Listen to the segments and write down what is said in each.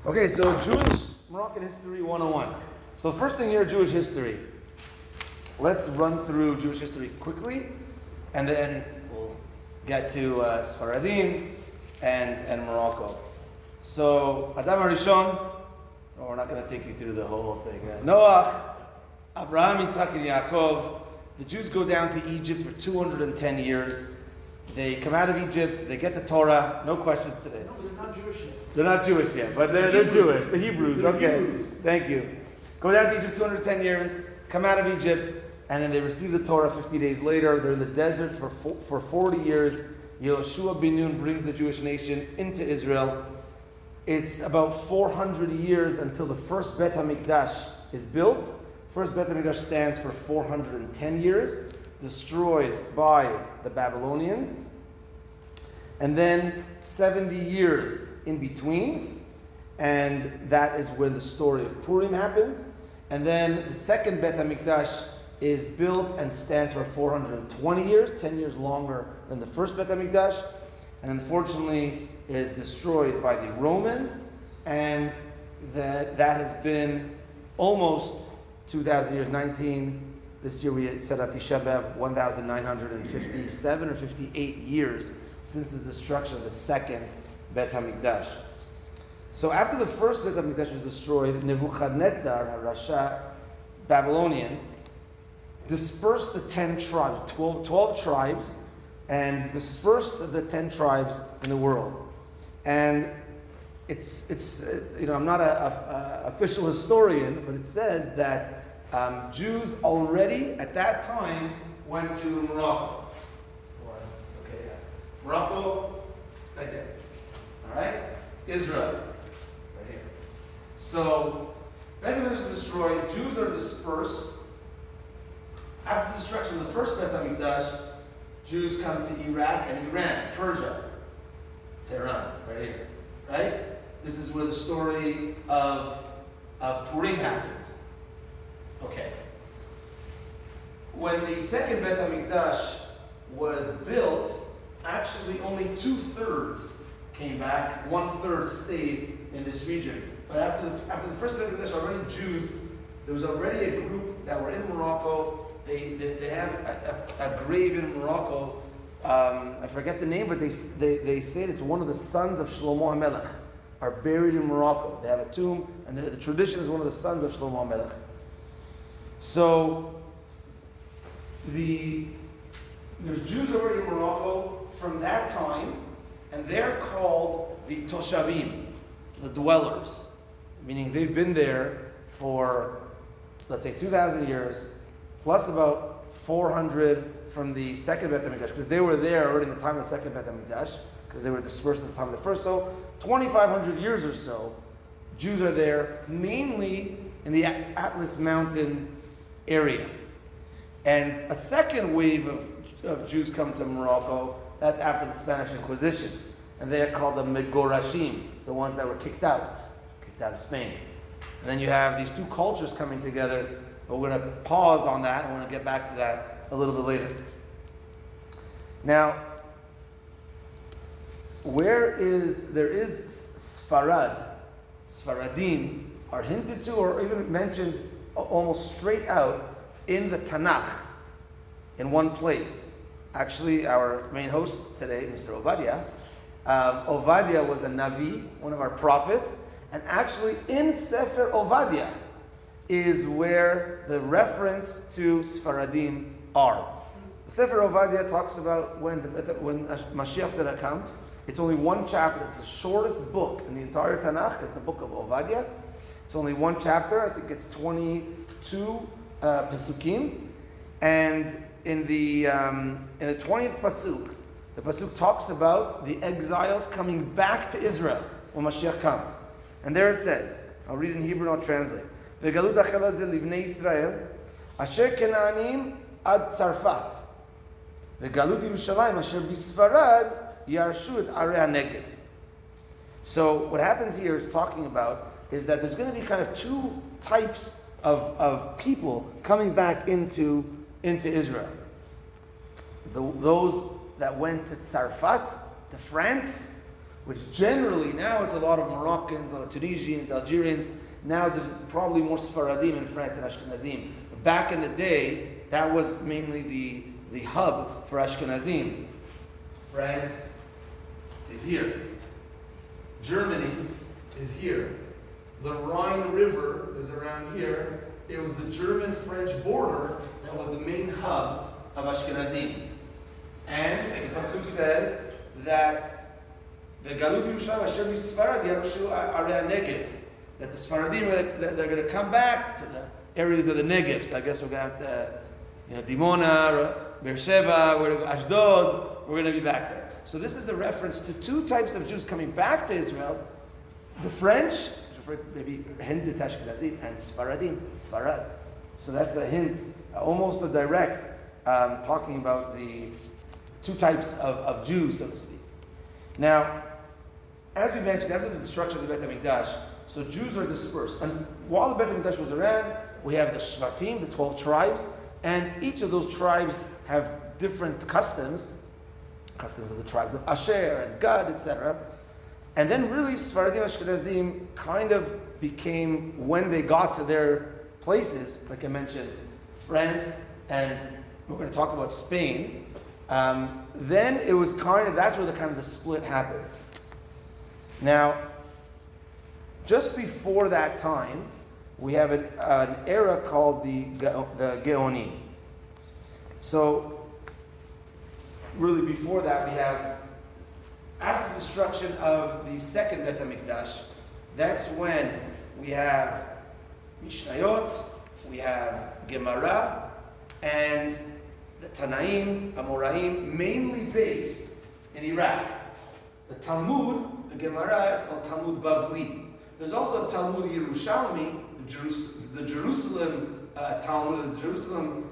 Okay, so Jewish Moroccan History 101. So the first thing here, Jewish history. Let's run through Jewish history quickly, and then we'll get to Sephardim and Morocco. So Adam HaRishon, we're not going to take you through the whole thing. Noach, Abraham, Yitzhak, and Yaakov. The Jews go down to Egypt for 210 years. They come out of Egypt, they get the Torah, no questions today. No, they're not Jewish yet. They're not Jewish yet, but they're Jewish, the Hebrews, okay. Hebrews. Thank you. Go down to Egypt 210 years, come out of Egypt, and then they receive the Torah 50 days later. They're in the desert for 40 years. Yehoshua ben Nun brings the Jewish nation into Israel. It's about 400 years until the first Bet HaMikdash is built. First Bet HaMikdash stands for 410 years, destroyed by the Babylonians. And then 70 years in between, and that is when the story of Purim happens. And then the second Bet HaMikdash is built and stands for 420 years, 10 years longer than the first Bet HaMikdash, and unfortunately is destroyed by the Romans, and that has been almost 2,000 years, this year we set up Tisha B'Av, 1,957 or 58 years since the destruction of the second Bet HaMikdash. So after the first Bet HaMikdash was destroyed, Nebuchadnezzar, a Rasha, Babylonian, dispersed the 10 tribes, 12 tribes, and dispersed the 10 tribes in the world. And it's I'm not an official historian, but it says that Jews already at that time went to Morocco. Morocco, right there. All right? Israel, right here. So, Bet HaMikdash is destroyed, Jews are dispersed. After the destruction of the first Bet HaMikdash, Jews come to Iraq and Iran, Persia, Tehran, right here. Right? This is where the story of Purim happens. Okay. When the second Bet HaMikdash was built, actually only 2/3 came back, 1/3 stayed in this region. But after the first Bet HaMikdash, already Jews, there was already a group that were in Morocco. They have a grave in Morocco. I forget the name, but they say it's one of the sons of Shlomo HaMelech are buried in Morocco. They have a tomb, and the tradition is one of the sons of Shlomo HaMelech. So there's Jews already in Morocco from that time, and they're called the Toshavim, the dwellers, meaning they've been there for, let's say, 2,000 years, plus about 400 from the second Bet HaMikdash, because they were there already in the time of the second Bet HaMikdash, because they were dispersed at the time of the first. So 2,500 years or so, Jews are there, mainly in the Atlas Mountain area. And a second wave of Jews come to Morocco. That's after the Spanish Inquisition. And they are called the Megorashim, the ones that were kicked out of Spain. And then you have these two cultures coming together, but we're going to pause on that, and we're going to get back to that a little bit later. Now, there is Sephardim are hinted to or even mentioned almost straight out in the Tanakh in one place. Actually, our main host today, Mr. Ovadia, Ovadia was a Navi, one of our prophets, and actually in Sefer Ovadia is where the reference to Sephardim are. The Sefer Ovadia talks about when Mashiach is going to come. It's only one chapter. It's the shortest book in the entire Tanakh. It's the book of Ovadia. It's only one chapter. I think it's 22 Pesukim. And in the 20th Pasuk, the Pasuk talks about the exiles coming back to Israel when Mashiach comes. And there it says, I'll read it in Hebrew and I'll translate. V'galut achela ze livnei Yisrael, asher kena'anim ad Tzarfat. V'galut Yerushalayim asher b'Sfarad yarshu et arei HaNegev. So what happens here is talking about is that there's going to be kind of two types of people coming back into Israel. Those that went to Tzarfat, to France, which generally now it's a lot of Moroccans, a lot of Tunisians, Algerians. Now there's probably more Sephardim in France than Ashkenazim. But back in the day, that was mainly the hub for Ashkenazim. France is here. Germany is here. The Rhine River is around here. It was the German-French border that was the main hub of Ashkenazim. And the Pasuk says that the Galut Yerushalayim Asher Misfarad Yarushu Arei Negev, that the Sephardim they're going to come back to the areas of the Negev. So I guess we're going to have to, Dimona, Beersheba, we're going to go Ashdod. We're going to be back there. So this is a reference to two types of Jews coming back to Israel: the French, maybe Hindet Ashkenazim, and Sfaradim, Sfarad. So that's a hint, almost a direct, talking about the two types of Jews, so to speak. Now, as we mentioned, after the destruction of the Beit HaMikdash, so Jews are dispersed. And while the Beit HaMikdash was around, we have the Shvatim, the 12 tribes, and each of those tribes have different customs of the tribes of Asher and Gad, etc. And then really Sephardim Ashkenazim kind of became, when they got to their places, like I mentioned, France, and we're going to talk about Spain, then it was that's where the split happened. Now, just before that time, we have an era called the Geonim. So, really before that, we have, after the destruction of the second Beit HaMikdash, that's when we have Mishnayot, we have Gemara, and the Tanaim, Amoraim, mainly based in Iraq. The Talmud, the Gemara, is called Talmud Bavli. There's also a Talmud Yerushalmi, the Jerusalem Talmud, the Jerusalem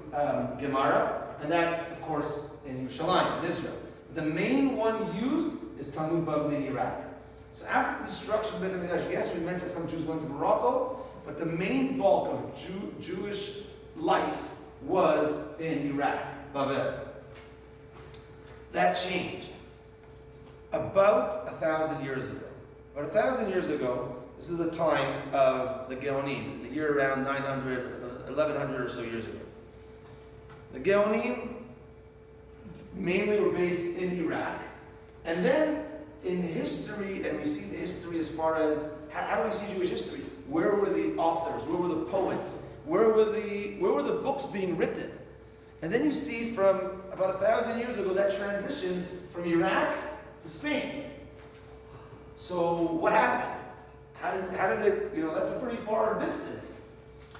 Gemara, and that's, of course, in Yerushalayim, in Israel. The main one used is Talmud Bavli in Iraq. So after the destruction of Beit HaMikdash, yes, we mentioned some Jews went to Morocco, but the main bulk of Jewish life was in Iraq, Babel. That changed about 1,000 years ago. About 1,000 years ago, this is the time of the Geonim, the year around 900, 1,100 or so years ago. The Geonim mainly were based in Iraq, and then in history, and we see the history as far as, how do we see Jewish history? Where were the authors? Where were the poets? Where were the books being written? And then you see from about 1,000 years ago that transitions from Iraq to Spain. So what happened? How did it, that's a pretty far distance.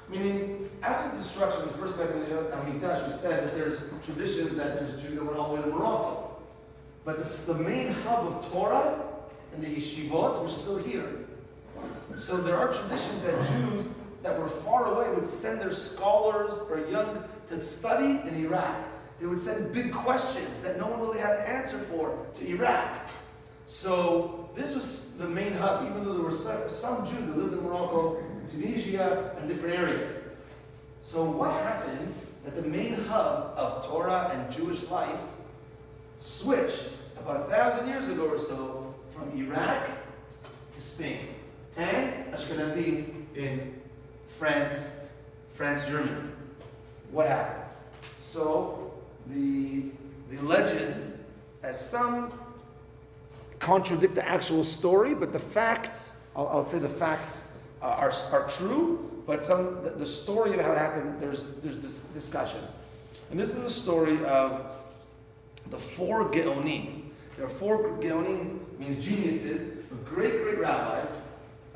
Meaning, after the destruction of the first Beit HaMikdash, we said that there's traditions that there's Jews that went all the way to Morocco. But the main hub of Torah and the yeshivot were still here. So there are traditions that Jews that were far away would send their scholars or young to study in Iraq. They would send big questions that no one really had an answer for to Iraq. So this was the main hub, even though there were some Jews that lived in Morocco, Tunisia, and different areas. So what happened that the main hub of Torah and Jewish life switched about 1,000 years ago or so from Iraq to Spain and Ashkenazim in France, Germany. What happened? So the legend, as some contradict the actual story, but the facts, I'll say the facts are true, but the story of how it happened, there's this discussion. And this is the story of the four Geonim. There are four Geonim, means geniuses, great rabbis,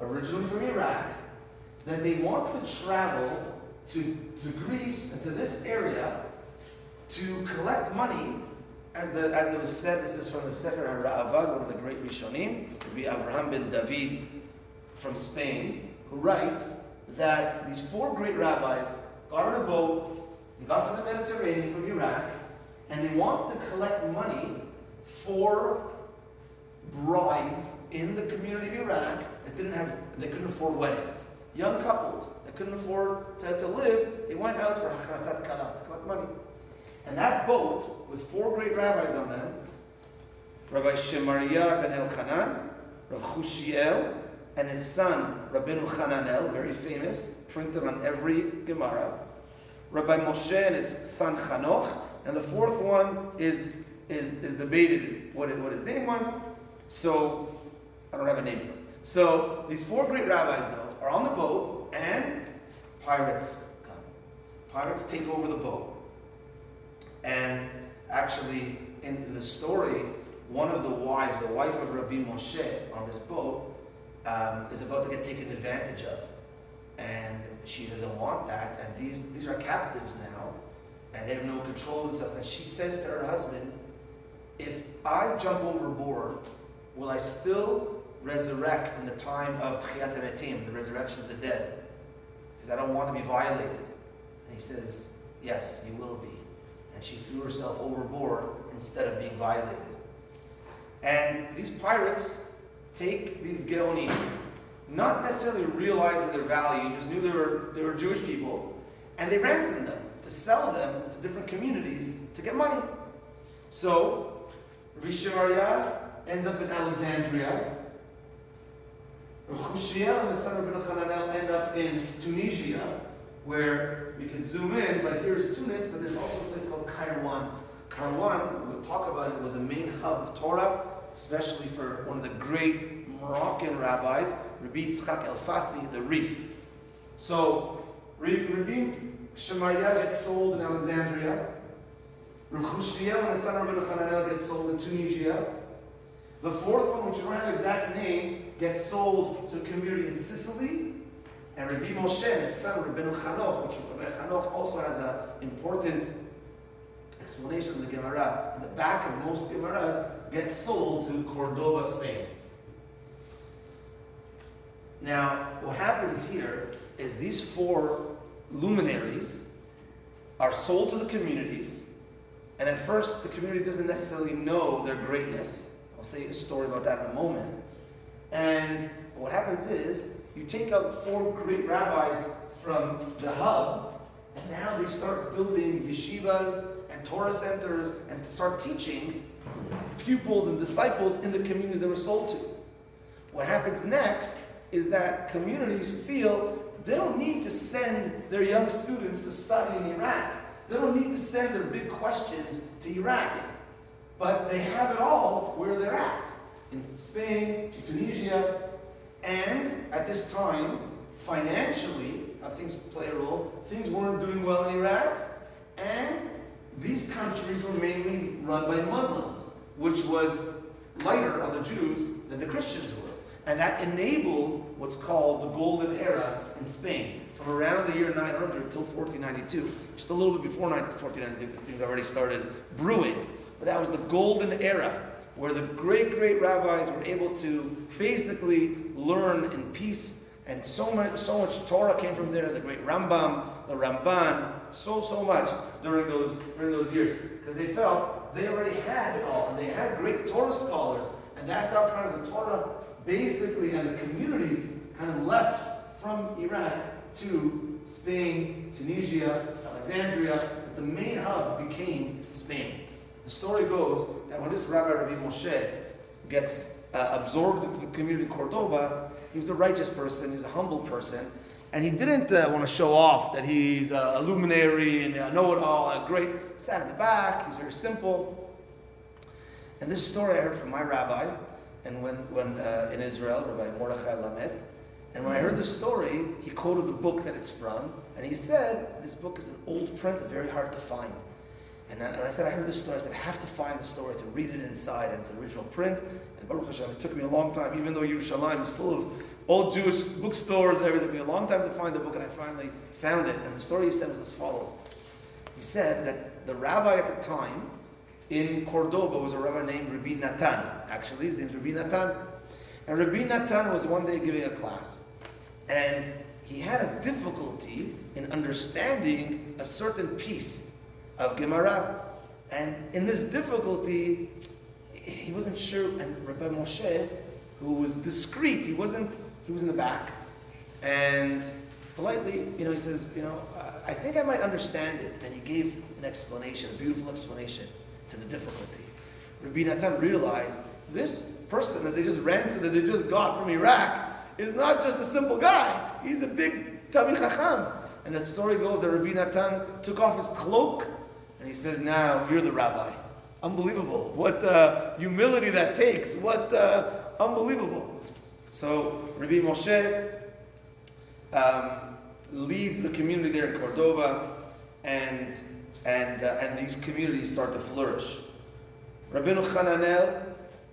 originally from Iraq, that they wanted to travel to Greece and to this area to collect money, as it was said. This is from the Sefer HaRa'avad, one of the great Rishonim, it would be Avraham ben David from Spain, who writes that these four great rabbis got on a boat, they got to the Mediterranean from Iraq, and they wanted to collect money for brides in the community of Iraq that couldn't afford weddings. Young couples that couldn't afford to live, they went out for Hachrasat Kala, to collect money. And that boat, with four great rabbis on them, Rabbi Shemariah ben Elchanan, Rav Chushiel, and his son, Rabbeinu Hananel, very famous, printed on every Gemara. Rabbi Moshe and his son Chanoch, and the fourth one is debated what his name was. So I don't have a name for it. So these four great rabbis, though, are on the boat, and pirates come. Pirates take over the boat. And actually, in the story, one of the wives, the wife of Rabbi Moshe on this boat, is about to get taken advantage of. And she doesn't want that, and these are captives now, and they have no control of this. And she says to her husband, if I jump overboard, will I still resurrect in the time of Tchiyat HaMetim, the resurrection of the dead? Because I don't want to be violated. And he says, yes, you will be. And she threw herself overboard instead of being violated. And these pirates take these Geonim, not necessarily realizing their value, just knew they were Jewish people, and they ransom them to sell them to different communities to get money. So, Rabbi Shemaria ends up in Alexandria. Chushiel and the son of Rabbeinu Hananel end up in Tunisia, where we can zoom in, but here's Tunis, but there's also a place called Kairouan. Kairouan, we'll talk about it, was a main hub of Torah, especially for one of the great Moroccan rabbis, Rabbi Yitzchak El-Fassi, the Rif. So, Rabbi Shemaria gets sold in Alexandria. Rabbi Chushiel and the son of Rabbeinu Hananel gets sold in Tunisia. The fourth one, which we don't have an exact name, gets sold to a community in Sicily. And Rabbi Moshe and his son, Rabbeinu Chanoch, which Rabbi Chanoch also has an important explanation of the Gemara. In the back of most Gemaras, gets sold to Cordoba, Spain. Now, what happens here is these four luminaries are sold to the communities, and at first the community doesn't necessarily know their greatness. I'll say a story about that in a moment. And what happens is, you take out four great rabbis from the hub, and now they start building yeshivas and Torah centers and to start teaching pupils and disciples in the communities they were sold to. What happens next is that communities feel they don't need to send their young students to study in Iraq. They don't need to send their big questions to Iraq. But they have it all where they're at, in Spain, in Tunisia, and at this time, financially, how things play a role, things weren't doing well in Iraq, and these countries were mainly run by Muslims, which was lighter on the Jews than the Christians were. And that enabled what's called the Golden Era in Spain, from around the year 900 till 1492, just a little bit before 1492, because things already started brewing. But that was the Golden Era, where the great rabbis were able to basically learn in peace, and so much Torah came from there. The great Rambam, the Ramban, so much during those years, because they felt they already had it all, and they had great Torah scholars, and that's how kind of the Torah basically and the communities kind of left from Iraq to Spain, Tunisia, Alexandria, but the main hub became Spain. The story goes that when this Rabbi Moshe gets absorbed into the community in Cordoba, he was a righteous person, he was a humble person, and he didn't want to show off that he's a luminary and a know-it-all, great. He sat in the back, he was very simple. And this story I heard from my rabbi, and when in Israel, Rabbi Mordechai Lamet, and when I heard this story, he quoted the book that it's from, and he said, this book is an old print, very hard to find. And I said, I heard this story, I said, I have to find the story to read it inside, and it's an original print. And Baruch Hashem, it took me a long time, even though Yerushalayim is full of old Jewish bookstores and everything, it took me a long time to find the book, and I finally found it. And the story he said was as follows. He said that the rabbi at the time in Cordoba was a rabbi named Rabbi Natan. Actually, his name is Rabbi Natan. And Rabbi Natan was one day giving a class. And he had a difficulty in understanding a certain piece of Gemara. And in this difficulty, he wasn't sure, and Rabbi Moshe, who was discreet, he was in the back, and politely, he says, I think I might understand it. And he gave an explanation, a beautiful explanation to the difficulty. Rabbi Natan realized this person that they just ransomed, that they just got from Iraq, is not just a simple guy. He's a big Talmid Chacham. And the story goes that Rabbi Natan took off his cloak, and he says, now you're the rabbi. Unbelievable. What humility that takes. What unbelievable. So Rabbi Moshe leads the community there in Cordoba, and these communities start to flourish. Rabbeinu Hananel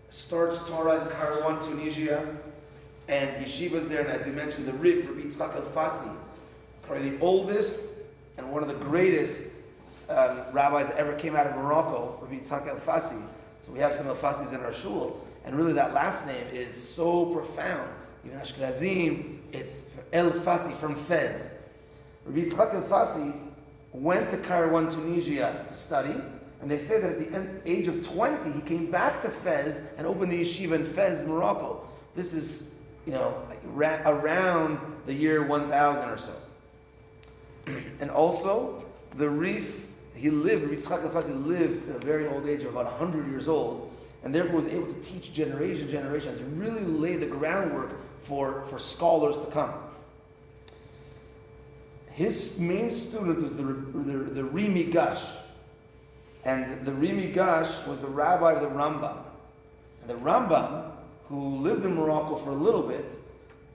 starts Torah in Kairouan, Tunisia, and yeshivas there, and as we mentioned, the Rif, Rabbi Yitzchak El-Fassi, probably the oldest and one of the greatest rabbis that ever came out of Morocco, Rabbi Yitzchak El-Fassi. So we have some El-Fassis in our shul, and really that last name is so profound. Even Ashkenazim, it's El-Fassi from Fez. Rabbi Yitzchak El-Fassi went to Kairouan, Tunisia to study, and they say that at the age of 20, he came back to Fez and opened the yeshiva in Fez, Morocco. This is, around the year 1000 or so. And also, the Rif, Rabbi Yitzchak El-Fassi lived at a very old age of about 100 years old, and therefore was able to teach generations, and really lay the groundwork for scholars to come. His main student was the Rimi Gash. And the Rimi Gash was the rabbi of the Rambam. And the Rambam, who lived in Morocco for a little bit,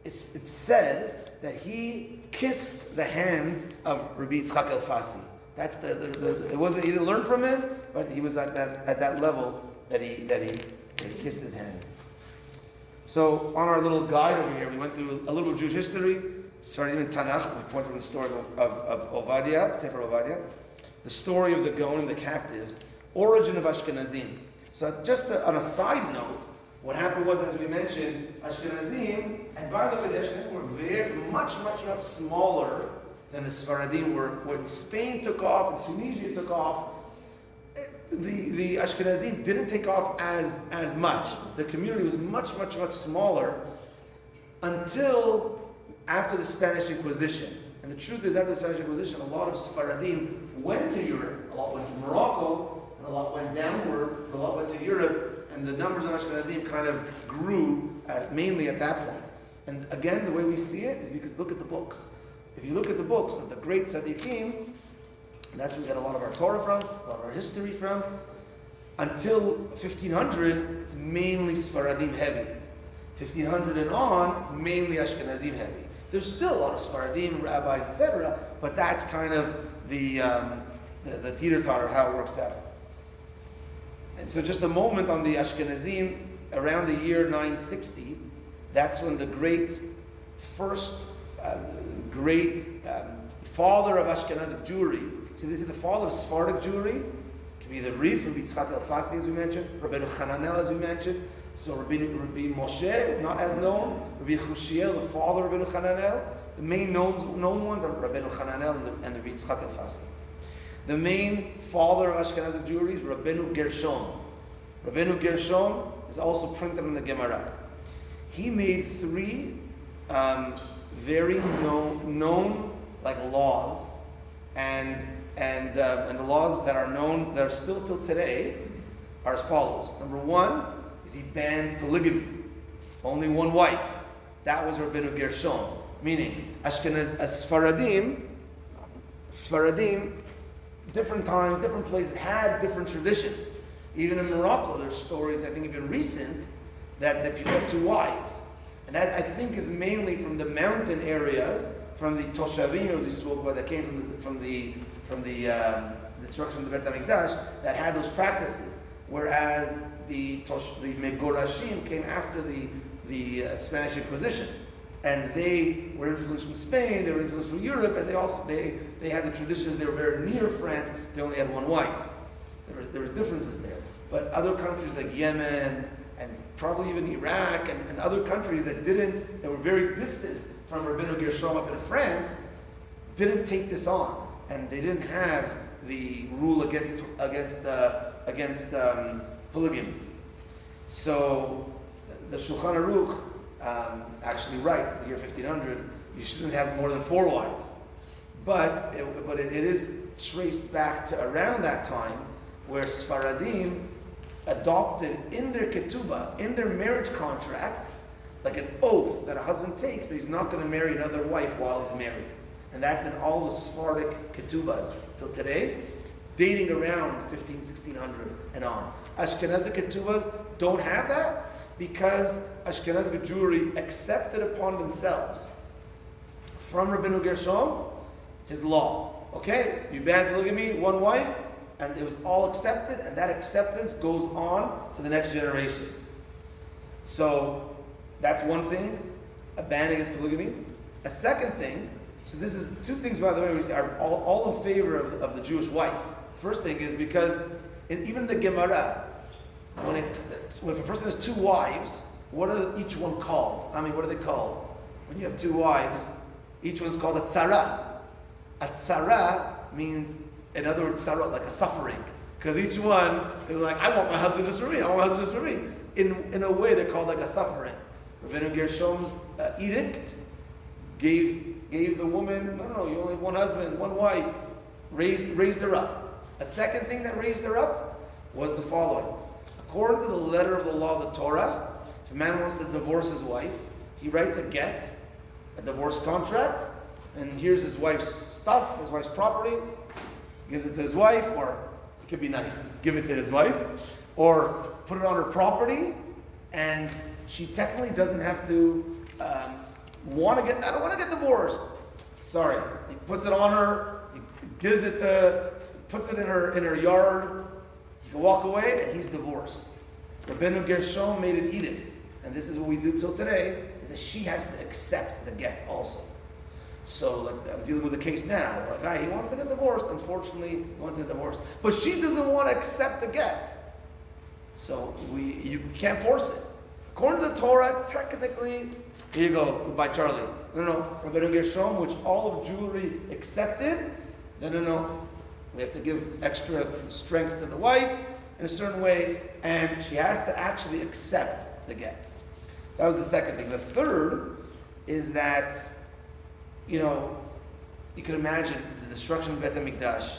it's said that he kissed the hands of Rabbi Yitzchak El-Fassi. That's it wasn't, he didn't learn from him, but he was at that level that he kissed his hand. So on our little guide over here, we went through a little Jewish history, starting in Tanakh. We pointed to the story of Ovadia, Sefer Ovadia, the story of the Gaon and the captives, origin of Ashkenazim. So just on a side note, what happened was, as we mentioned, Ashkenazim, and by the way, the Ashkenazim were very much smaller than the Sephardim were. When Spain took off and Tunisia took off, the Ashkenazim didn't take off as much. The community was much smaller until after the Spanish Inquisition. And the truth is, after the Spanish Inquisition, a lot of Sephardim went to Europe. A lot went to Morocco, and a lot went downward, and a lot went to Europe, and the numbers of Ashkenazim kind of grew mainly at that point. And again, the way we see it is because look at the books. If you look at the books of the great tzaddikim, that's where we get a lot of our Torah from, a lot of our history from. Until 1500, it's mainly Sephardim heavy. 1500 and on, it's mainly Ashkenazim heavy. There's still a lot of Sephardim, rabbis, etc., but that's kind of the teeter-totter, how it works out. And so just a moment on the Ashkenazim, around the year 960, that's when the first great father of Ashkenazic Jewry. So this is the father of Sephardic Jewry. It can be the Rif, Rabbi Yitzchak El-Fassi, as we mentioned, Rabbeinu Hananel, as we mentioned. So Rabbi Moshe, not as known, Rabbi Chushiel, the father of Rabbeinu Hananel. The main known ones are Rabbeinu Hananel and Rabbi Yitzchak El-Fassi. The main father of Ashkenazic Jewry is Rabbeinu Gershom. Rabbeinu Gershom is also printed in the Gemara. He made three very known laws, and the laws that are known, that are still till today, are as follows. Number one is he banned polygamy, only one wife. That was Rabbeinu Gershom, meaning Sephardim, different times, different places had different traditions. Even in Morocco, there's stories, I think even recent, that people had two wives. And that, I think, is mainly from the mountain areas, from the Toshavim, as we spoke about, that came from the destruction of the Beit HaMikdash, that had those practices. Whereas the Megorashim came after the Spanish Inquisition. And they were influenced from Spain, they were influenced from Europe, and they had the traditions, they were very near France, they only had one wife. There were differences there. But other countries like Yemen, and probably even Iraq, and other countries that were very distant from Rabbeinu Gershom up in France, didn't take this on. And they didn't have the rule against polygamy. So the Shulchan Aruch actually writes, the year 1500, you shouldn't have more than 4 wives. But it is traced back to around that time, where Sephardim adopted in their ketubah, in their marriage contract, like an oath that a husband takes that he's not going to marry another wife while he's married. And that's in all the Sephardic ketubahs till today, dating around 1600 and on. Ashkenazic ketubahs don't have that because Ashkenazic Jewry accepted upon themselves from Rabbeinu Gershom his law. Okay, you banned polygamy, one wife, and it was all accepted, and that acceptance goes on to the next generations. So that's one thing, a ban against polygamy. A second thing, so this is two things, by the way, we are all in favor of the Jewish wife. First thing is because even the Gemara, when if a person has two wives, what are each one called? I mean, what are they called? When you have two wives, each one's called a tzara. A tzara means, in other words, tzara, like a suffering. Because each one is like, I want my husband just for me, I want my husband just for me. In a way, they're called like a suffering. Rabbeinu Gershom's edict gave the woman, no, you only have one husband, one wife, raised her up. A second thing that raised her up was the following. According to the letter of the law of the Torah, if a man wants to divorce his wife, he writes a get, a divorce contract, and here's his wife's stuff, his wife's property, gives it to his wife, or it could be nice, give it to his wife, or put it on her property, and she technically doesn't have to I don't want to get divorced. Sorry. He puts it on her, he puts it in her yard, he can walk away, and he's divorced. Rabbeinu Gershom made an edict, and this is what we do till today, is that she has to accept the get also. So like, I'm dealing with a case now where a guy, he wants to get divorced. Unfortunately, he wants to get divorced. But she doesn't want to accept the get. So you can't force it. According to the Torah, technically, here you go, goodbye Charlie. No. Rabbeinu Gershom, which all of Jewry accepted, no. We have to give extra strength to the wife in a certain way, and she has to actually accept the get. That was the second thing. The third is that, you can imagine the destruction of Beit HaMikdash,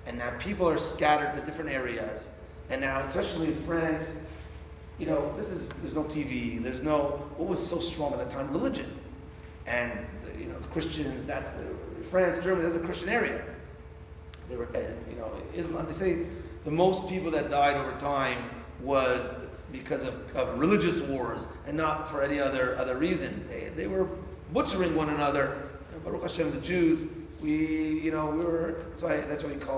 and now people are scattered to different areas, and now, especially in France, there's no TV, what was so strong at that time? Religion. And, the Christians, France, Germany, there's a Christian area. They were, Islam, they say the most people that died over time was because of religious wars, and not for any other reason. They were butchering one another. Baruch Hashem, the Jews, that's why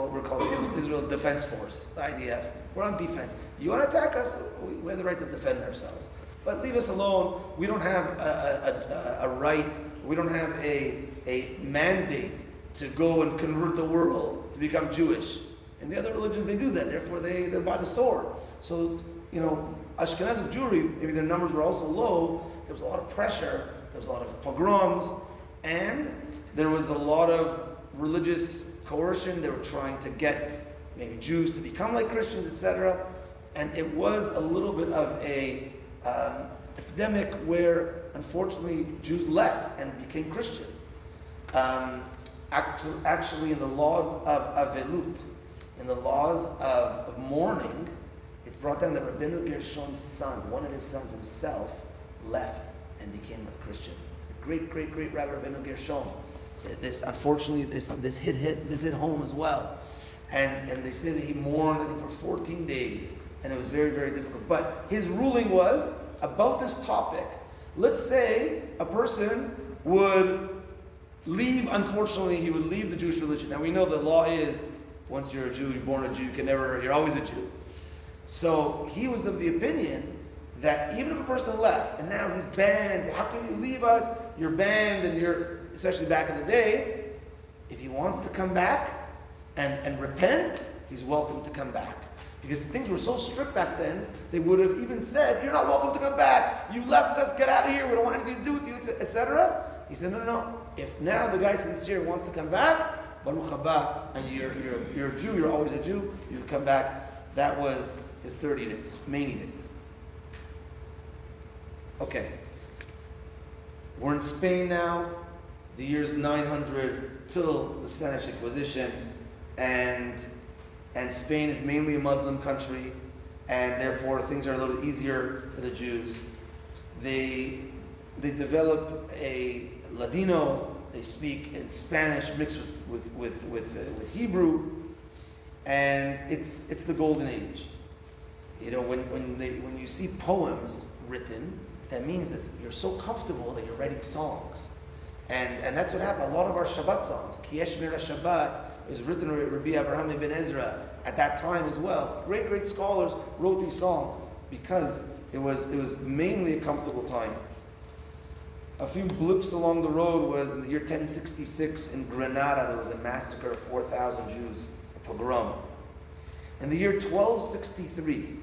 we're called the Israel Defense Force, the IDF. We're on defense. You want to attack us? We have the right to defend ourselves. But leave us alone. We don't have a right, we don't have a mandate to go and convert the world to become Jewish. In the other religions, they do that. Therefore, they're by the sword. So, Ashkenazic Jewry, maybe their numbers were also low. There was a lot of pressure. There was a lot of pogroms. And there was a lot of religious coercion. They were trying to get maybe Jews to become like Christians, etc. And it was a little bit of a epidemic where, unfortunately, Jews left and became Christian. Actually, in the laws of Avelut, in the laws of mourning, it's brought down that Rabbeinu Gershom's son, one of his sons himself, left and became a Christian. The great Rabbi Rabbeinu Gershom. Unfortunately, this hit home as well. And they say that he mourned, I think, for 14 days, and it was very, very difficult. But his ruling was about this topic. Let's say a person would leave, unfortunately, he would leave the Jewish religion. Now we know the law is, once you're a Jew, you're born a Jew, you're always a Jew. So he was of the opinion that even if a person left, and now he's banned, how can you leave us? You're banned, and especially back in the day, if he wants to come back and repent, he's welcome to come back. Because things were so strict back then, they would have even said, you're not welcome to come back. You left us, get out of here, we don't want anything to do with you, etc. He said, no. If now the guy sincere wants to come back, Baruch haba, and you're a Jew, you're always a Jew, you can come back. That was his third edict, main edict. Okay. We're in Spain now, the year's 900 till the Spanish Inquisition, and Spain is mainly a Muslim country, and therefore things are a little easier for the Jews. They develop a Ladino. They speak in Spanish mixed with Hebrew, and it's the golden age. You know, when you see poems written, that means that you're so comfortable that you're writing songs, and that's what happened. A lot of our Shabbat songs, Kiyesh Mira Shabbat, is written by Rabbi Abraham ibn Ezra at that time as well. Great scholars wrote these songs because it was mainly a comfortable time. A few blips along the road was in the year 1066 in Granada. There was a massacre of 4,000 Jews, a pogrom. In the year 1263,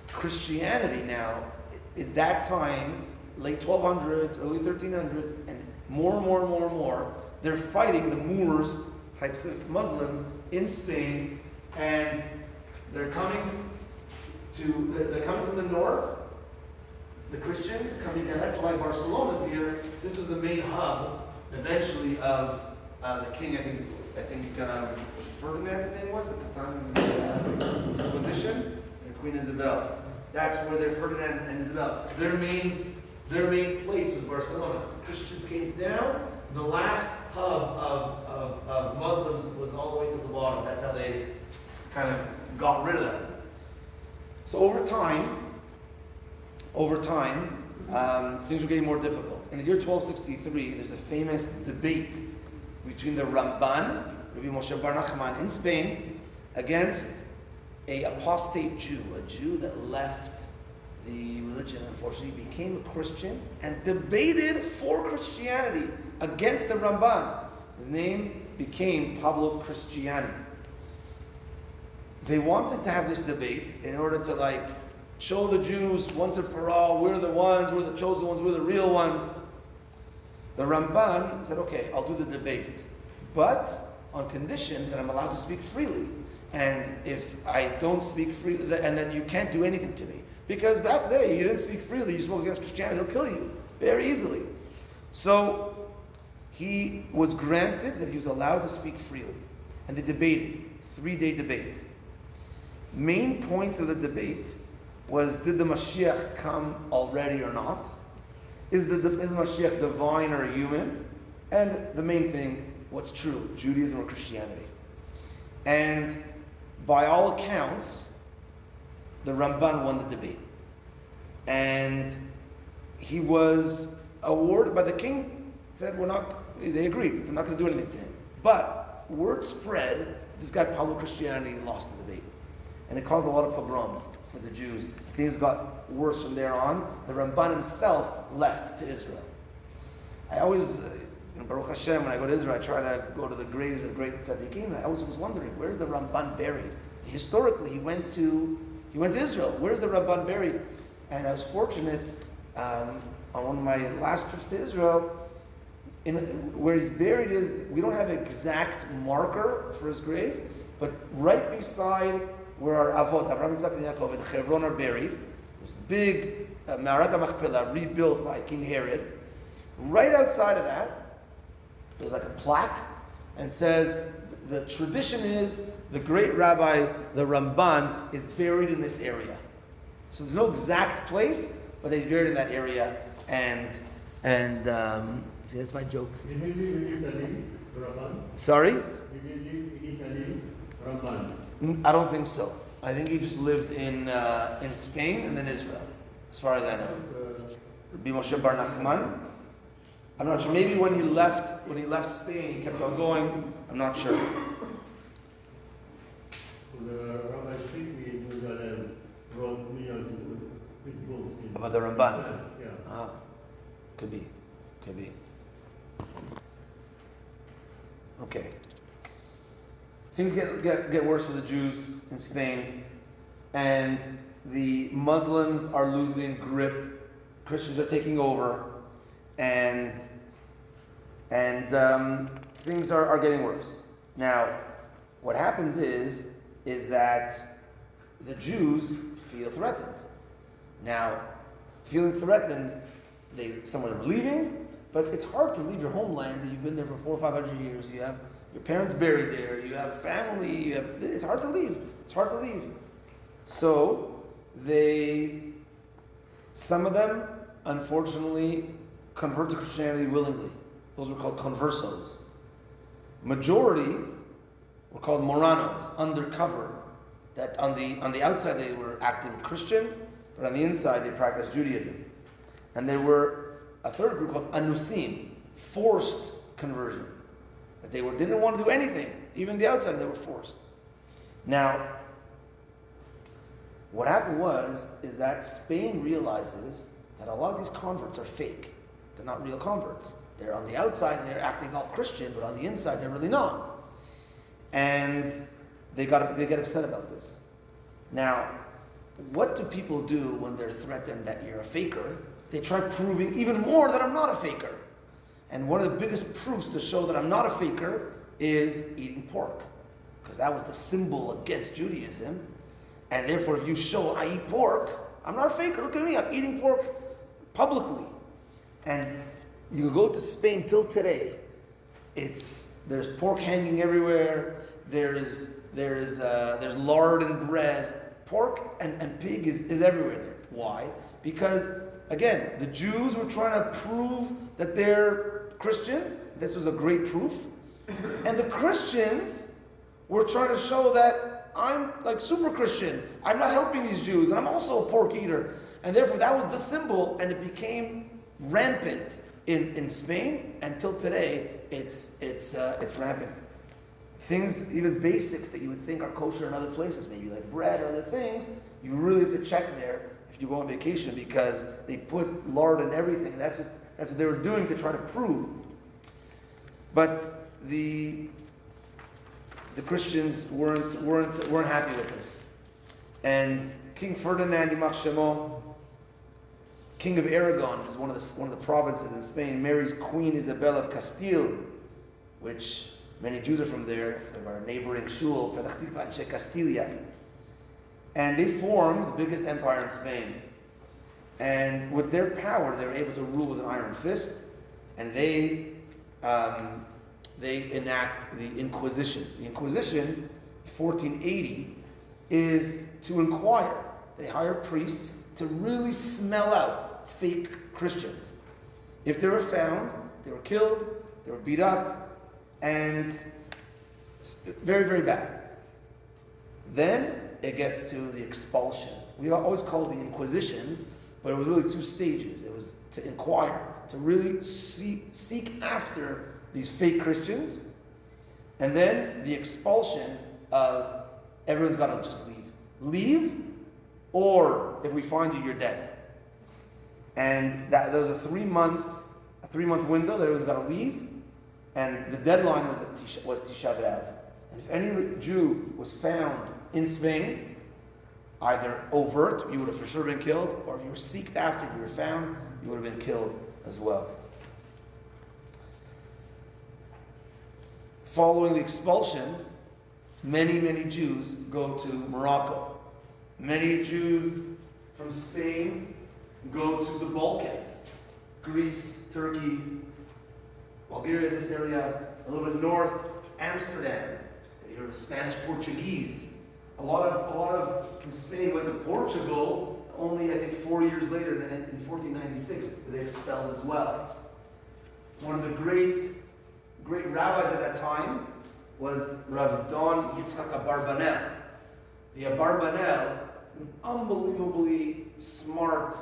Christianity now, at that time, late 1200s, early 1300s, and more, they're fighting the Moors, types of Muslims, in Spain, and they're coming from the north. The Christians coming, and that's why Barcelona's here. This was the main hub, eventually, of the king. I think Ferdinand's name was at the time of the Inquisition, and Queen Isabel. That's where they're Ferdinand and Isabel. Their main place was Barcelona. So the Christians came down. The last hub of Muslims was all the way to the bottom. That's how they kind of got rid of them. So over time, things were getting more difficult. In the year 1263, there's a famous debate between the Ramban, Rabbi Moshe Bar Nachman in Spain, against a apostate Jew, a Jew that left the religion, unfortunately, became a Christian and debated for Christianity against the Ramban. His name became Pablo Cristiani. They wanted to have this debate in order to show the Jews once and for all, we're the ones, we're the chosen ones, we're the real ones. The Ramban said, okay, I'll do the debate, but on condition that I'm allowed to speak freely. And if I don't speak freely, and then you can't do anything to me. Because back then, you didn't speak freely, you spoke against Christianity, they'll kill you very easily. So he was granted that he was allowed to speak freely. And they debated, 3-day debate. Main points of the debate was, did the Mashiach come already or not? Is the Mashiach divine or human? And the main thing, what's true, Judaism or Christianity? And by all accounts, the Ramban won the debate. And he was awarded by the king, said they agreed, they're not going to do anything to him. But word spread that this guy, Pablo Christianity, lost the debate. And it caused a lot of pogroms for the Jews. Things got worse from there on. The Ramban himself left to Israel. I always, Baruch Hashem, when I go to Israel, I try to go to the graves of great tzaddikim. I always was wondering, where's the Ramban buried? Historically, he went to Israel. Where's the Ramban buried? And I was fortunate on one of my last trips to Israel. Where he's buried we don't have an exact marker for his grave, but right beside where our Avot, Avraham, Yitzhak, and Yaakov, and Hebron are buried, there's the big Me'arat HaMachpelah rebuilt by King Herod. Right outside of that, there's a plaque, and it says, the tradition is the great rabbi, the Ramban, is buried in this area. So there's no exact place, but he's buried in that area, and see, that's my jokes. Did he live in Italy, Ramban? Sorry? Did he live in Italy, Ramban? I don't think so. I think he just lived in Spain and then Israel, as far as I know. Rabbi Moshe Bar Nachman. I'm not sure. Maybe when he left Spain, he kept on going. I'm not sure. The Rabbi Shiki in Jerusalem wrote millions of books. About the Ramban? Yeah. Ah, could be. Okay. Things get worse for the Jews in Spain, and the Muslims are losing grip. Christians are taking over, and things are getting worse. Now, what happens is that the Jews feel threatened. Now, feeling threatened, some of them are leaving, but it's hard to leave your homeland that you've been there for 400 or 500 years. You have your parents buried there, you have family, it's hard to leave. So some of them, unfortunately, convert to Christianity willingly. Those were called conversos. Majority were called moranos, undercover. That on the outside they were acting Christian, but on the inside they practiced Judaism. And there were a third group called anusim, forced conversion. That they didn't want to do anything, even the outside they were forced. Now, what happened is that Spain realizes that a lot of these converts are fake. They're not real converts. They're on the outside, they're acting all Christian, but on the inside, they're really not. And they get upset about this. Now, what do people do when they're threatened that you're a faker? They try proving even more that I'm not a faker. And one of the biggest proofs to show that I'm not a faker is eating pork. Because that was the symbol against Judaism. And therefore, if you show I eat pork, I'm not a faker. Look at me, I'm eating pork publicly. And you can go to Spain till today. There's pork hanging everywhere. There's lard and bread. Pork and pig is everywhere there. Why? Because again, the Jews were trying to prove that they're Christian. This was a great proof. And the Christians were trying to show that I'm like super Christian. I'm not helping these Jews, and I'm also a pork eater. And therefore, that was the symbol, and it became rampant in Spain. Until today, it's rampant. Things, even basics that you would think are kosher in other places, maybe like bread or other things, you really have to check there if you go on vacation because they put lard in everything. That's what they were doing to try to prove. But the Christians weren't happy with this, and King Ferdinand Ymach Shemo, King of Aragon, is one of the provinces in Spain, marries Queen Isabel of Castile, which many Jews are from there, from our neighboring shul, Pedactica Castilla. And they form the biggest empire in Spain. And with their power, they were able to rule with an iron fist, and they enact the Inquisition. The Inquisition, 1480, is to inquire. They hire priests to really smell out fake Christians. If they were found, they were killed, they were beat up, and very, very bad. Then it gets to the expulsion. We always called the Inquisition, but it was really two stages. It was to inquire, to really seek after these fake Christians, and then the expulsion of everyone's got to just leave. Leave, or if we find you, you're dead. And there was a 3-month window that everyone's got to leave, and the deadline was Tisha B'Av. And if any Jew was found in Spain, either overt, you would have for sure been killed, or if you were seeked after, if you were found, you would have been killed as well. Following the expulsion, many, many Jews go to Morocco. Many Jews from Spain go to the Balkans, Greece, Turkey, Bulgaria, this area, a little bit north, Amsterdam. You heard of Spanish Portuguese. A lot of from Spain went to Portugal. Only I think 4 years later, in 1496, they expelled as well. One of the great rabbis at that time was Rav Don Yitzchak Abarbanel. The Abarbanel, an unbelievably smart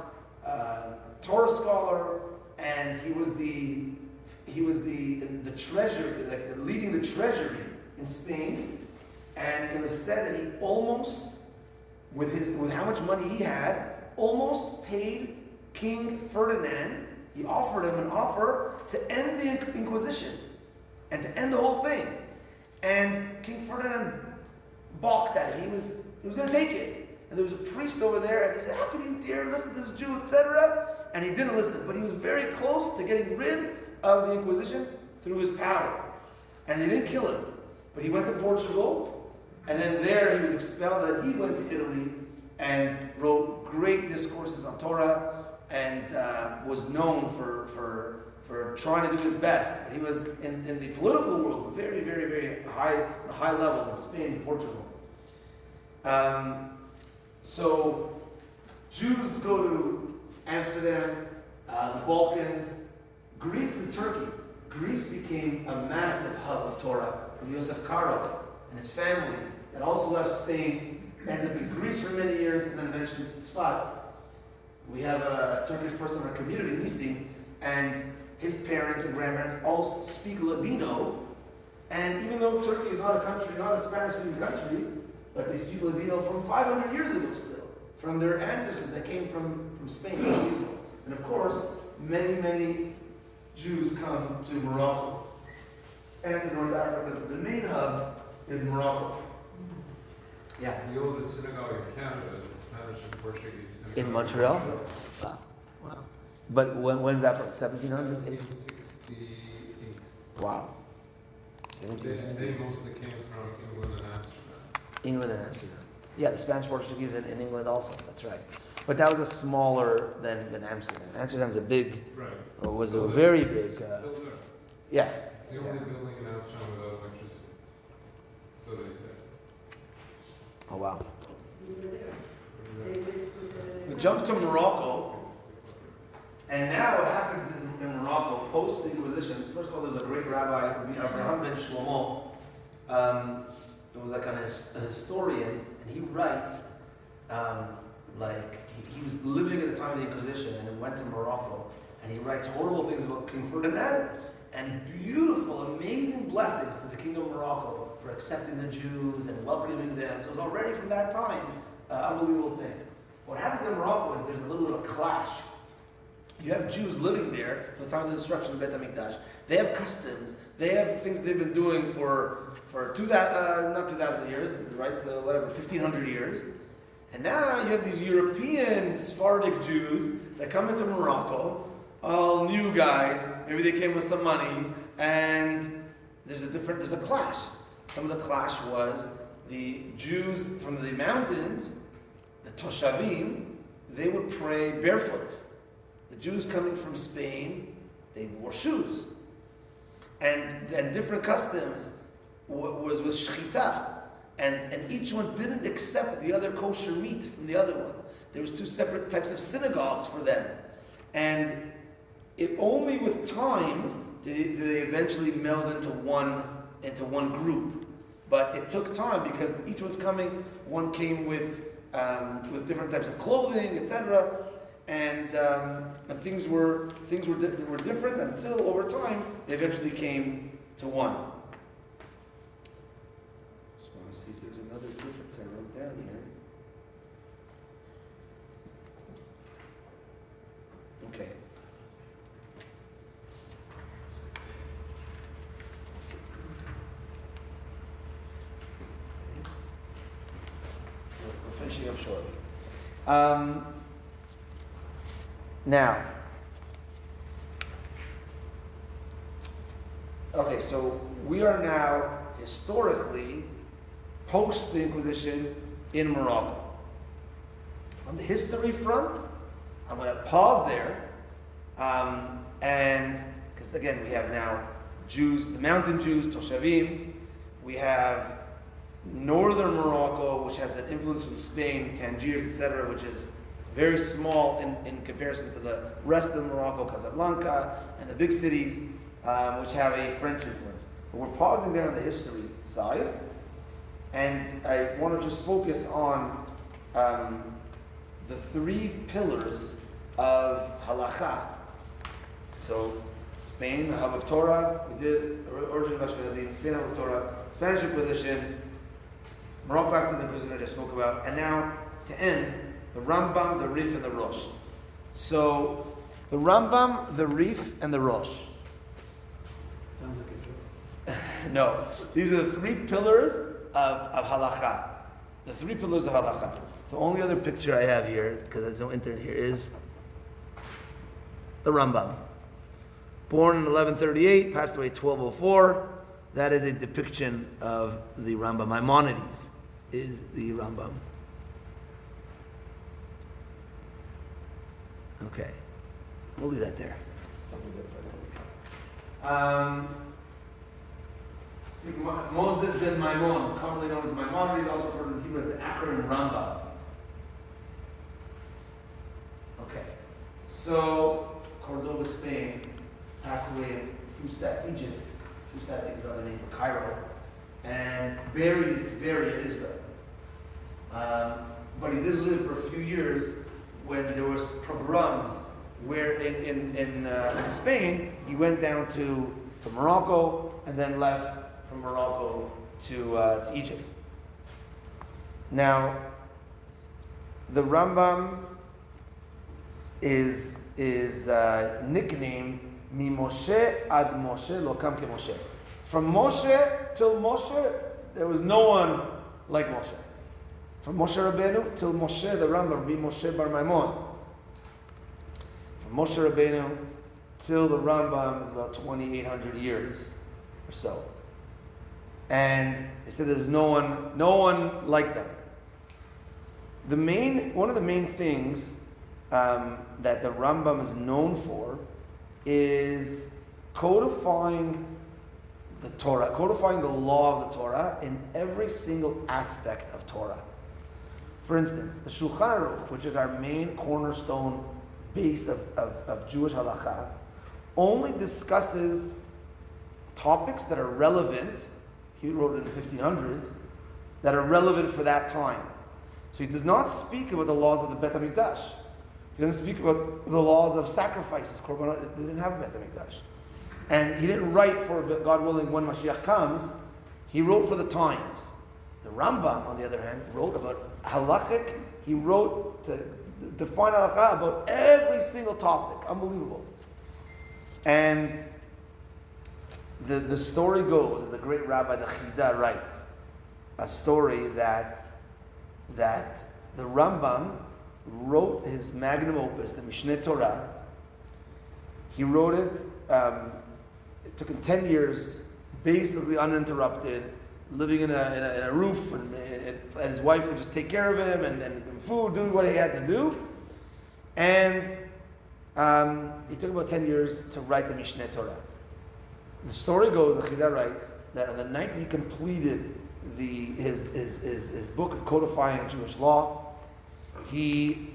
Torah scholar, and he was the treasury, leading the treasury in Spain. And it was said that he almost, with how much money he had, almost paid King Ferdinand. He offered him an offer to end the Inquisition and to end the whole thing. And King Ferdinand balked at it. He was going to take it. And there was a priest over there, and he said, "How can you dare listen to this Jew, etc." And he didn't listen, but he was very close to getting rid of the Inquisition through his power. And they didn't kill him, but he went to Portugal. And then there he was expelled, and he went to Italy and wrote great discourses on Torah and was known for trying to do his best. He was in the political world very, very, very high level in Spain and Portugal. So Jews go to Amsterdam, the Balkans, Greece and Turkey. Greece became a massive hub of Torah. Yosef Karo and his family that also left Spain ended up in Greece for many years and then eventually Sfat. We have a Turkish person in our community, Nisi, and his parents and grandparents all speak Ladino. And even though Turkey is not a country, not a Spanish-speaking country, but they speak Ladino from 500 years ago still, from their ancestors that came from Spain. And of course, many Jews come to Morocco and to North Africa. The main hub is Morocco. Yeah. The oldest synagogue in Canada is the Spanish and Portuguese synagogue. In Montreal? Wow. But when's that from? 1700s? 1868. Wow. They 1768. mostly came from England and Amsterdam. England and Amsterdam. Yeah, the Spanish Portuguese in England also. That's right. But that was a smaller than Amsterdam. Amsterdam's a big, Right. or was Still a there. very big. It's still there. Yeah. It's the only building in Amsterdam without electricity. So they say. Oh wow. Yeah. We jump to Morocco, and now what happens is in Morocco, post the Inquisition. First of all, there's a great rabbi, Avraham ben Shlomo. It was like a historian, and he writes. He was living at the time of the Inquisition and he went to Morocco and he writes horrible things about King Ferdinand and beautiful, amazing blessings to the King of Morocco for accepting the Jews and welcoming them. So it was already from that time unbelievable thing. What happens in Morocco is there's a little bit of a clash. You have Jews living there from the time of the destruction of Beit HaMikdash. They have customs. They have things they've been doing for not 2,000 years, right? 1,500 years. And now you have these European Sephardic Jews that come into Morocco, all new guys, maybe they came with some money, and there's a clash. Some of the clash was the Jews from the mountains, the Toshavim, they would pray barefoot. The Jews coming from Spain, they wore shoes. And different customs was with shechita. And each one didn't accept the other kosher meat from the other one. There was two separate types of synagogues for them. And it only with time did they eventually meld into one group. But it took time because each one's coming. One came with different types of clothing, etc. And things were different until over time they eventually came to one. See if there's another difference I wrote down here. Okay. We're finishing up shortly. Now. Okay, so we are now historically post the Inquisition in Morocco. On the history front, I'm going to pause there, and because again we have now Jews, the mountain Jews, Toshavim. We have northern Morocco, which has an influence from Spain, Tangiers, etc., which is very small in comparison to the rest of Morocco, Casablanca, and the big cities, which have a French influence. But we're pausing there on the history side. And I want to just focus on the three pillars of halakha. So Spain, the hub of Torah, we did origin of Ashkenazim, Spain, hub of Torah, Spanish Inquisition, Morocco after the Inquisition I just spoke about, and now to end, the Rambam, the Rif, and the Rosh. So the Rambam, the Rif, and the Rosh. Sounds like it's No, these are the three pillars of halakha. The three pillars of halakha. The only other picture I have here, because there's no internet here, is the Rambam. Born in 1138, passed away 1204. That is a depiction of the Rambam. Maimonides is the Rambam. Okay, we'll leave that there. Something good for that. Moses ben Maimon, commonly known as Maimonides, also referred in Hebrew as the acronym Rambam. So Cordoba, Spain, passed away in Fustat, Egypt. Fustat is another name for Cairo, and buried in Tiberia, Israel. But he did live for a few years when there was pogroms where in Spain he went down to Morocco and then left from Morocco to Egypt. Now, the Rambam is nicknamed Mimoshe ad Moshe lo kam ke Moshe. From Moshe till Moshe, there was no one like Moshe. From Moshe Rabbeinu till Moshe, the Rambam, Mimoshe bar Maimon. From Moshe Rabbeinu till the Rambam is about 2,800 years or so. And he said there's no one like them. One of the main things that the Rambam is known for is codifying the Torah, codifying the law of the Torah in every single aspect of Torah. For instance, the Shulchan Aruch, which is our main cornerstone base of Jewish halakha, only discusses topics that are relevant. He wrote it in the 1500s, that are relevant for that time. So he does not speak about the laws of the Bet HaMikdash. He doesn't speak about the laws of sacrifices. Korbanot, they didn't have a Bet HaMikdash. And he didn't write for, God willing, when Mashiach comes. He wrote for the times. The Rambam, on the other hand, wrote about halachic. He wrote to define halakha about every single topic. Unbelievable. And the story goes, that the great rabbi, the Chida, writes a story that the Rambam wrote his magnum opus, the Mishneh Torah. He wrote it. It took him 10 years, basically uninterrupted, living in a roof, and his wife would just take care of him and give him food, doing what he had to do. And it took about 10 years to write the Mishneh Torah. The story goes, the Chida writes, that on the night that he completed his book of codifying Jewish law, he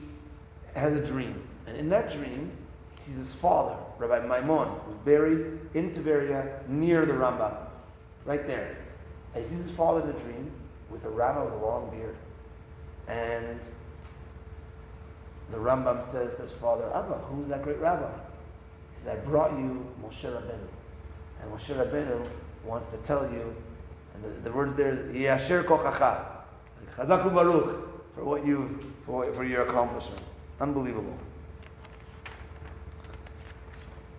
has a dream. And in that dream, he sees his father, Rabbi Maimon, who's buried in Tiberia near the Rambam, right there. And he sees his father in the dream with a rabbi with a long beard. And the Rambam says to his father, Abba, who's that great rabbi? He says, I brought you Moshe Rabbeinu. And Moshe Rabbeinu wants to tell you, and the words there is Yasher Kochacha, Chazaku Baruch, for your accomplishment. Unbelievable.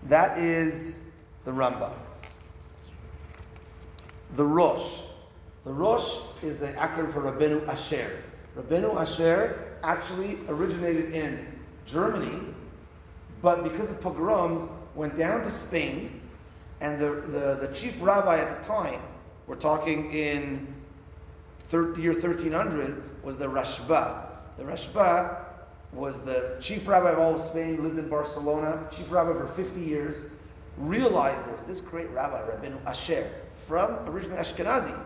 That is the Rambam. The Rosh. The Rosh is an acronym for Rabbeinu Asher. Rabbeinu Asher actually originated in Germany, but because of pogroms, went down to Spain, and the chief rabbi at the time, we're talking in year 1300, was the Rashba. The Rashba was the chief rabbi of all of Spain, lived in Barcelona, chief rabbi for 50 years, realizes this great rabbi, Rabbeinu Asher, from originally Ashkenazi,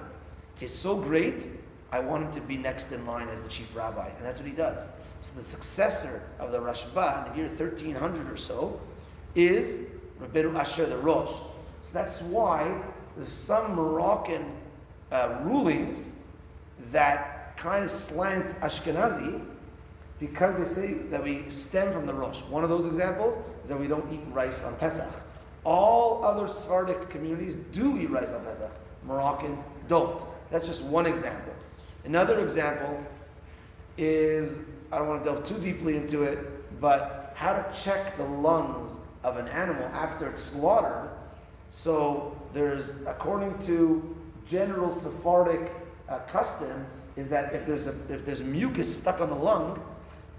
is so great, I want him to be next in line as the chief rabbi. And that's what he does. So the successor of the Rashba in the year 1300 or so is Rabbeinu Asher, the Rosh. So that's why there's some Moroccan rulings that kind of slant Ashkenazi, because they say that we stem from the Rosh. One of those examples is that we don't eat rice on Pesach. All other Sephardic communities do eat rice on Pesach. Moroccans don't. That's just one example. Another example is, I don't want to delve too deeply into it, but how to check the lungs of an animal after it's slaughtered. So there's, according to general Sephardic custom, is that if there's mucus stuck on the lung,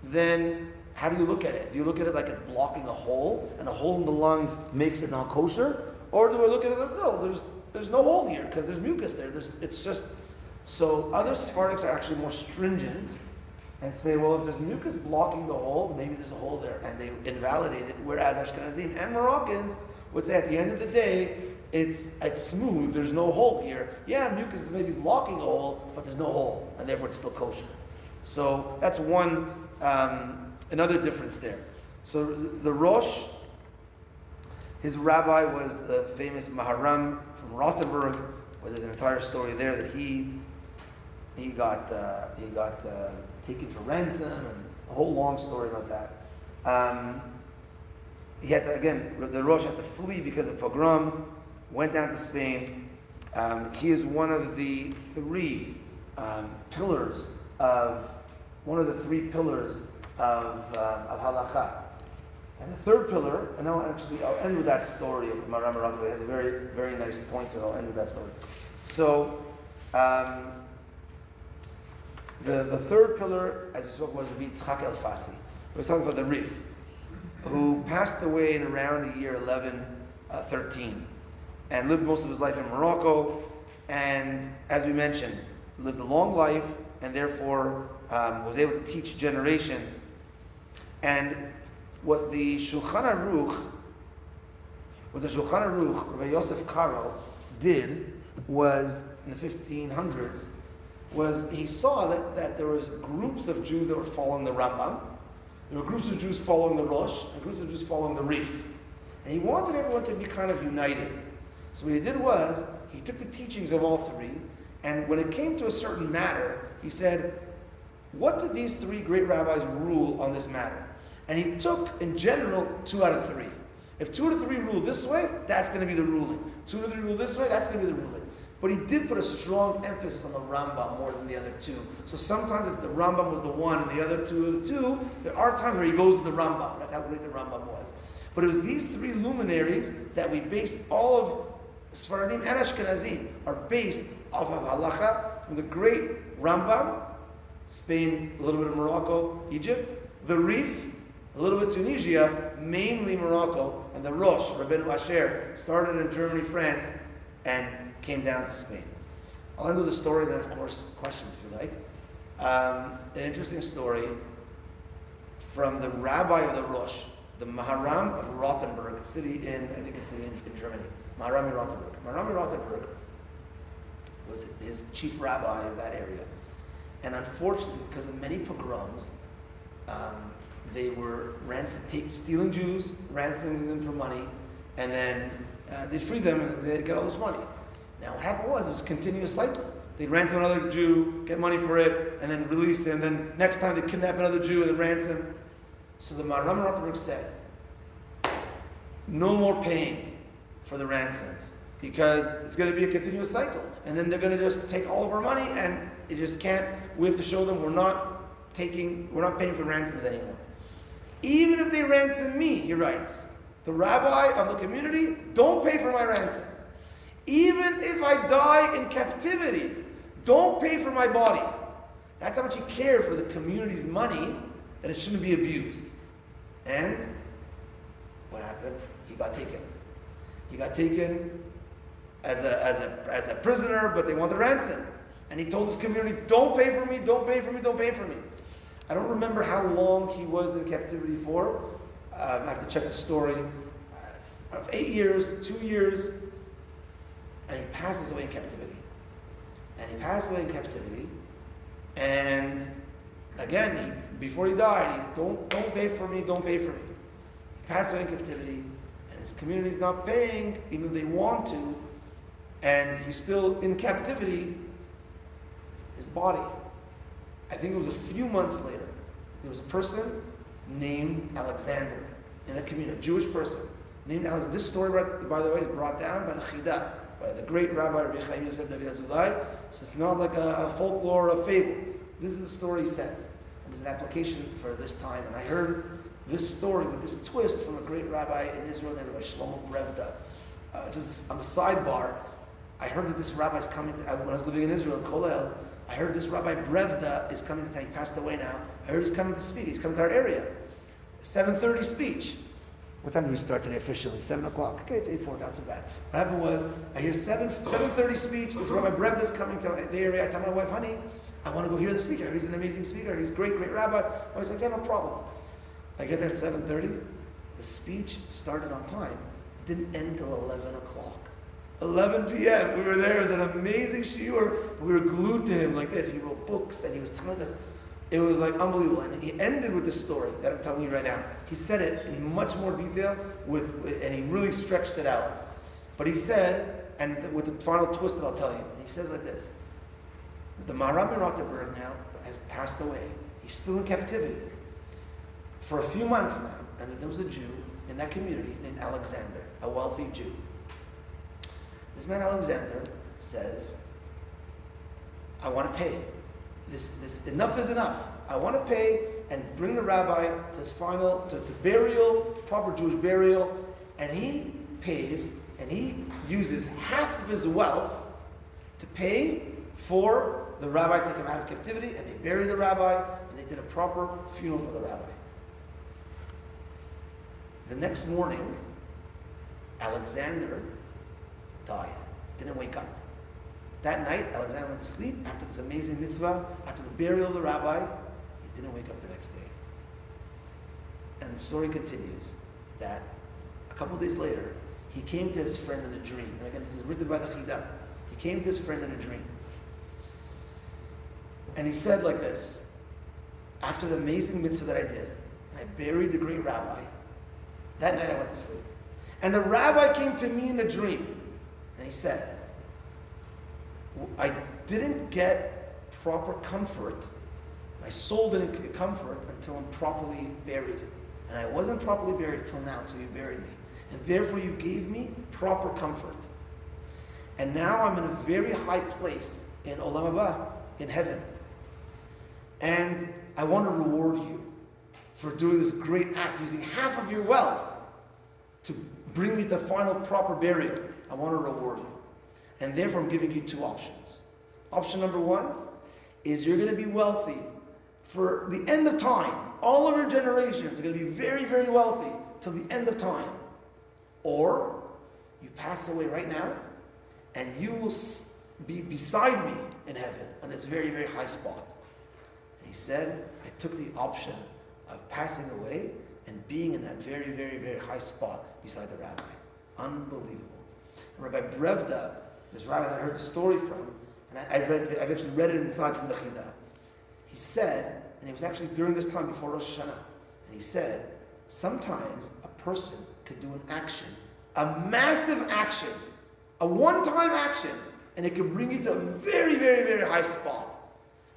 then how do you look at it? Do you look at it like it's blocking a hole, and a hole in the lung makes it not kosher? Or do I look at it like, no, there's no hole here because there's mucus there. It's just, so other Sephardics are actually more stringent and say, well, if there's mucus blocking the hole, maybe there's a hole there, and they invalidate it. Whereas Ashkenazim and Moroccans would say at the end of the day, it's smooth, there's no hole here. Yeah, mucus is maybe blocking a hole, but there's no hole, and therefore it's still kosher. So that's one, another difference there. So the Rosh, his rabbi was the famous Maharam from Rothenburg, where there's an entire story there that he got taken for ransom, and a whole long story about that. He had to, again, the Rosh had to flee because of pogroms, went down to Spain. He is one of the three pillars of halakha. And the third pillar, and I'll end with that story of Maharam Rothenburg. It has a very, very nice point, and I'll end with that story. So, the third pillar, as we spoke, was Rabbi Yitzchak El-Fasi. We're talking about the Rif, who passed away in around the year 1113, and lived most of his life in Morocco, and as we mentioned, lived a long life, and therefore was able to teach generations. And what the Shulchan Aruch, Rabbi Yosef Karo, did was, in the 1500s, was he saw that there was groups of Jews that were following the Rambam, there were groups of Jews following the Rosh, and groups of Jews following the Rif. And he wanted everyone to be kind of united. So what he did was, he took the teachings of all three, and when it came to a certain matter, he said, what do these three great rabbis rule on this matter? And he took, in general, 2 out of 3. If 2 out of 3 rule this way, that's going to be the ruling. 2 out of 3 rule this way, that's going to be the ruling. But he did put a strong emphasis on the Rambam more than the other 2. So sometimes if the Rambam was the one and the other 2 are the 2, there are times where he goes with the Rambam. That's how great the Rambam was. But it was these 3 luminaries that we based all of Sephardim and Ashkenazim are based off of halacha from the great Rambam, Spain, a little bit of Morocco, Egypt, the Rif, a little bit Tunisia, mainly Morocco, and the Rosh, Rabbeinu Asher, started in Germany, France, and came down to Spain. I'll end with a story, then of course, questions if you like. An interesting story from the rabbi of the Rosh, the Maharam of Rothenburg, city in Germany. Maharam in Rothenburg. Maharam in Rothenburg was his chief rabbi of that area. And unfortunately, because of many pogroms, they were stealing Jews, ransoming them for money, and then they'd free them and they'd get all this money. Now what happened was, it was a continuous cycle. They'd ransom another Jew, get money for it, and then release him, and then next time they'd kidnap another Jew and then ransom. So the Maharam Rothenburg said, no more paying for the ransoms, because it's going to be a continuous cycle. And then they're going to just take all of our money, and it just can't, we have to show them we're not paying for ransoms anymore. Even if they ransom me, he writes, the rabbi of the community, don't pay for my ransom. Even if I die in captivity, don't pay for my body. That's how much he cared for the community's money, that it shouldn't be abused. And what happened? He got taken. He got taken as a prisoner, but they want the ransom. And he told his community, don't pay for me, don't pay for me, don't pay for me. I don't remember how long he was in captivity for. I have to check the story. 8 years, 2 years, and he passes away in captivity. And again, before he died, don't pay for me, don't pay for me. He passed away in captivity, and his community's not paying, even though they want to, and he's still in captivity. His body, I think it was a few months later, there was a person named Alexander in the community, a Jewish person named Alexander. This story, by the way, is brought down by the Chidah, by the great Rabbi Rabbi Chaim Yosef David Azulai. So it's not like a folklore, a fable. This is the story he says. And there's an application for this time. And I heard this story with this twist from a great rabbi in Israel named Rabbi Shlomo Brevda. Just on the sidebar, I heard that this rabbi is coming to, when I was living in Israel, in Kolel, I heard this Rabbi Brevda is coming to town. He passed away now. I heard he's coming to speak. He's coming to our area. 7:30 speech. What time do we start today officially? 7 o'clock. Okay, it's 8:04, not so bad. What happened was, I hear 7:30 speech. This Rabbi Brevda is coming to the area. I tell my wife, honey, I want to go hear the speech. I heard he's an amazing speaker. He's a great, great rabbi. I was like, yeah, no problem. I get there at 7:30. The speech started on time. It didn't end till 11 o'clock. 11 p.m. We were there. It was an amazing shiur. We were glued to him like this. He wrote books and he was telling us It was like unbelievable. And he ended with this story that I'm telling you right now. He said it in much more detail and he really stretched it out. But he said, and with the final twist that I'll tell you, and he says like this: the Maharam in Rothenburg now has passed away. He's still in captivity for a few months now. And then there was a Jew in that community named Alexander, a wealthy Jew. This man Alexander says, I want to pay. This enough is enough. I want to pay and bring the rabbi to his final, to burial, proper Jewish burial, and he pays and he uses half of his wealth to pay for the rabbi to come out of captivity, and they buried the rabbi and they did a proper funeral for the rabbi. The next morning, Alexander died, didn't wake up. That night, Alexander went to sleep after this amazing mitzvah, after the burial of the rabbi. He didn't wake up the next day. And the story continues that a couple days later, he came to his friend in a dream. And again, this is written by the Chidah. He came to his friend in a dream. And he said like this: after the amazing mitzvah that I did, and I buried the great rabbi, that night I went to sleep. And the rabbi came to me in a dream, and he said, I didn't get proper comfort. My soul didn't get comfort until I'm properly buried. And I wasn't properly buried till now, till you buried me. And therefore you gave me proper comfort. And now I'm in a very high place in Olam Haba, in heaven. And I want to reward you for doing this great act, using half of your wealth to bring me to final proper burial. I want to reward you. And therefore I'm giving you two options. Option number one is you're going to be wealthy for the end of time. All of your generations are going to be very, very wealthy till the end of time. Or you pass away right now and you will be beside me in heaven on this very, very high spot. And he said, I took the option of passing away and being in that very, very, very high spot beside the rabbi. Unbelievable. And Rabbi Brevda, this rabbi that I heard the story from, and I eventually read it inside from the Chidah. He said, and it was actually during this time before Rosh Hashanah, and he said, sometimes a person could do an action, a massive action, a one-time action, and it could bring you to a very, very, very high spot.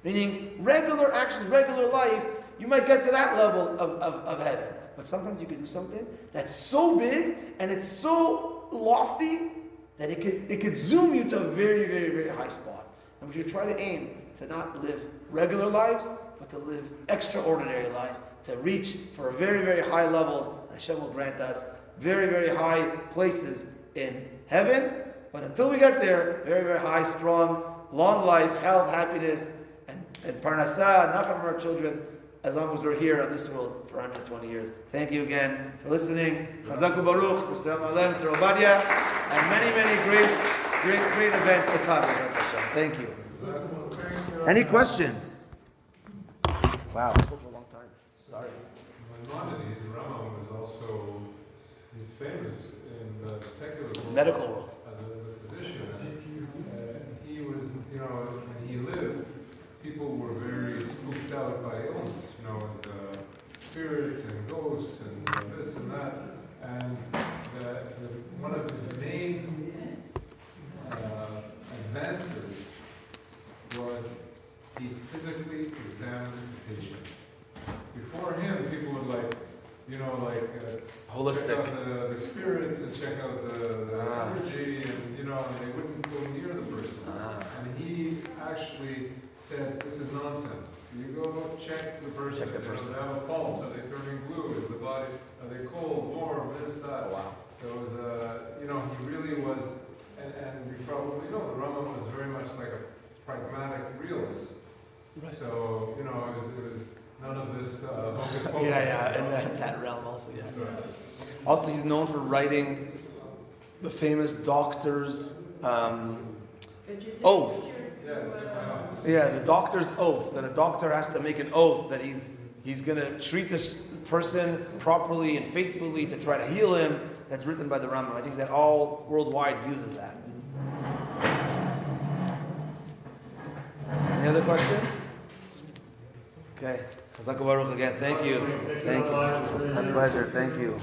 Meaning, regular actions, regular life, you might get to that level of heaven. But sometimes you could do something that's so big and it's so lofty that it could zoom you to a very, very, very high spot. And we should try to aim to not live regular lives, but to live extraordinary lives, to reach for very, very high levels. And Hashem will grant us very, very high places in heaven. But until we get there, very, very high, strong, long life, health, happiness, and parnasah, nachat from our children, as long as we're here on this world for 120 years. Thank you again for listening. Chazaku Baruch, Mr. Amalem, Mr. Obadia, and many, many great events to come. Thank you. Any questions? Wow, I spoke for a long time. Sorry. Maimonides, Rama was also, he's famous in the secular world. Medical world. As a physician. And he was, when he lived, people were very spooked out by illness, as spirits and ghosts and this and that. And one of his main advances was he physically examined the patient. Before him, people would Holistic. check out the spirits and check out the energy, and they wouldn't go near the person. And he actually said, "This is nonsense. You go check the person. Check the person. They have a pulse. Are they turning blue? Is the body? Are they cold, warm? This, that." Oh, wow. So it was he really was, and we probably know the Rama was very much like a pragmatic realist. Right. So it was none of this hocus pocus. Yeah, in that realm also, yeah. Right. Also, he's known for writing the famous doctor's oath. Yeah, it's in my office. Yeah, the doctor's oath, that a doctor has to make an oath that he's going to treat this person properly and faithfully to try to heal him. That's written by the Rambam. I think that all worldwide uses that. Any other questions? Okay. Chazak Baruch again. Thank you. Thank you. My pleasure. Thank you.